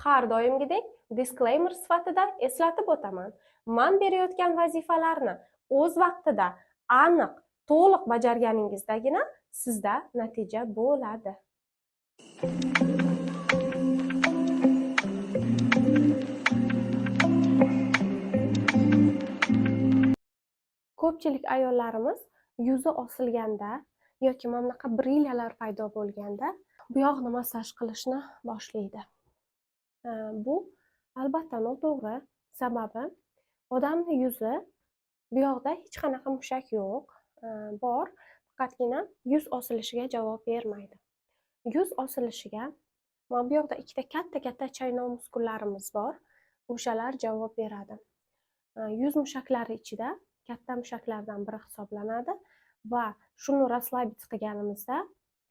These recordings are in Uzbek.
Har doimgidek disclaimer sifatida eslatib o'taman. Men berayotgan vazifalarni o'z vaqtida, aniq, to'liq bajarganingizdagina sizda natija bo'ladi. Ko'pchilik ayollarimiz yuzi osilganda yoki mana bunaqa brilyalar paydo bo'lganda bu yoqni massaj qilishni boshlaydi. Bu albatta noto'g'ri. Sababi odamning yuzi bu yoqda hech qanaqa mushak yo'q, bor, faqatgina yuz osilishiga javob bermaydi. Yuz osilishiga mana bu yoqda ikkita katta chaynoq muskullarimiz bor. O'shalar javob beradi. Yuz mushaklari ichida katta mushaklardan biri hisoblanadi va shuni расслабить qilganimizda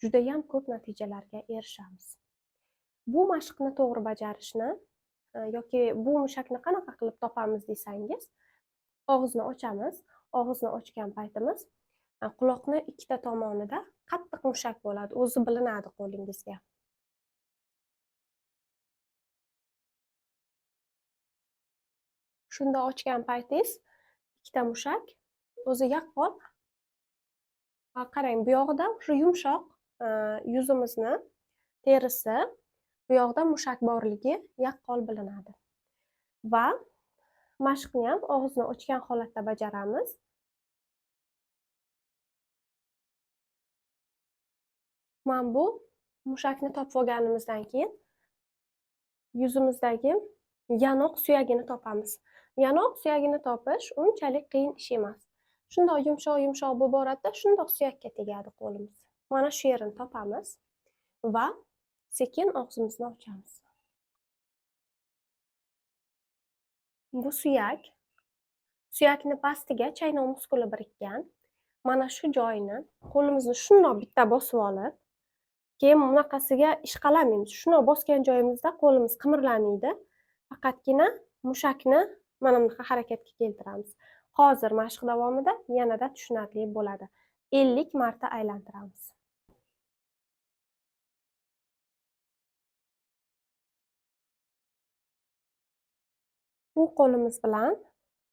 juda ham ko'p natijalarga erishamiz. Bu mashqni to'g'ri bajarishni yoki bu mushakni qanaqa qilib topamiz desangiz, og'izni ochamiz. Og'izni ochgan paytimiz quloqni ikkita tomonida qattiq mushak bo'ladi, o'zi bilinadi qo'lingizga. Shunda ochgan paytingiz ikkita mushak o'zi yaqqol, qarang, bu yog'ida o'sha yumshoq yuzimizni terisi, bu yoqda mushak borligi yaqqol bilinadi. Va mashqni ham og'izni ochgan holatda bajaramiz. Mana bu mushakni topib olganimizdan keyin yuzimizdagi yanoq suyagini topamiz. Yanoq suyagini topish unchalik qiyin ish emas. Shundoq yumshoq bo'lib boradida, shundoq suyakka tegadi qo'limiz. Mana shu yerini topamiz va sekin og'zimizni ochamiz. Bu suyak. Suyakni pastiga chaynoq muskuli birikkan. Mana shu joyni qo'limizni shundoq bitta bosib olib, keyin bunaqasiga ishqalamaymiz. Shundoq bosgan joyimizda qo'limiz qimirlamaydi. Faqatgina mushakni mana bunaqa harakatga keltiramiz. Hozir mashq davomida yanada tushunarli bo'ladi. 50 marta aylantiramiz. Bu qo'limiz bilan,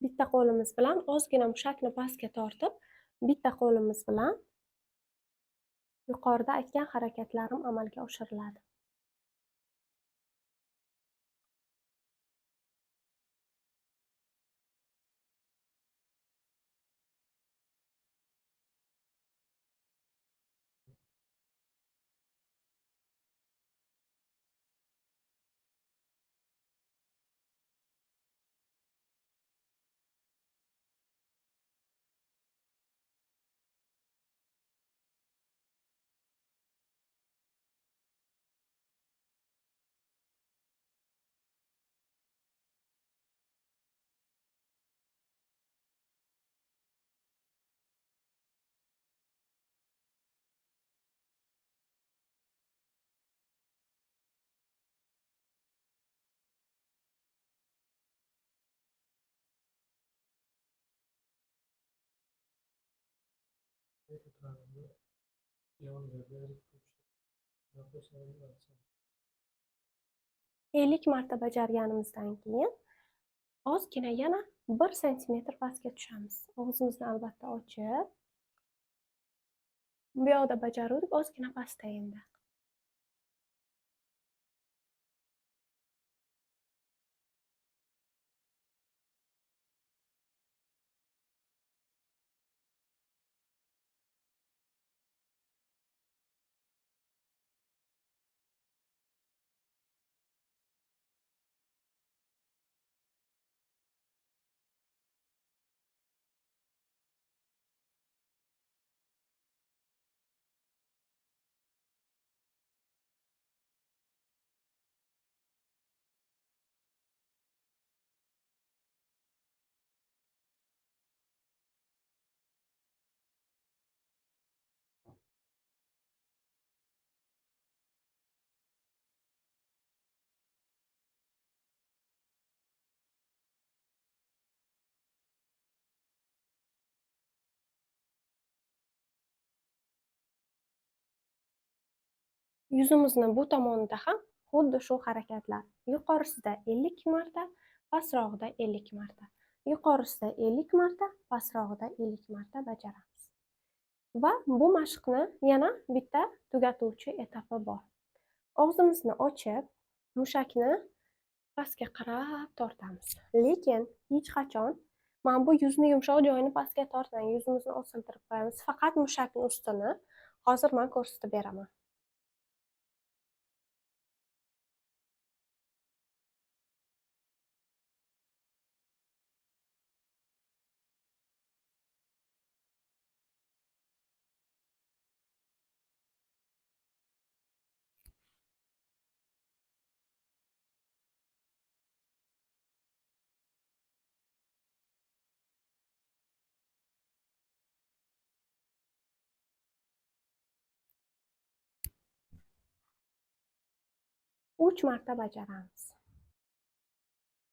bitta qo'limiz bilan ozgina mushakni pastga tortib, bitta qo'limiz bilan yuqorida aytgan harakatlarim amalga oshiriladi. Ellik marta bajarganimizdan keyin ozgina yana 1 santimetr pastga tushamiz. Og'zimizni albatta ochib, bu yoqda bajaruvdik, ozgina pastda endi. Yuzimizni bu tomonida ham xuddi shu harakatlar yuqorisida 50 marta, pastrog'ida 50 marta. Yuqorisida 50 marta, pastrog'ida 50 marta bajaramiz. Va bu mashqni yana bitta tugatuvchi etapi bor. Og'zimizni ochib, mushakni pastga qarab tortamiz. Lekin hech qachon mana bu yuzni yumshoq joyini pastga tortmang, yuzimizni osiltirib qo'yamiz. Faqat mushakni ustini hozir men ko'rsatib beraman. Uch marta bajaramiz.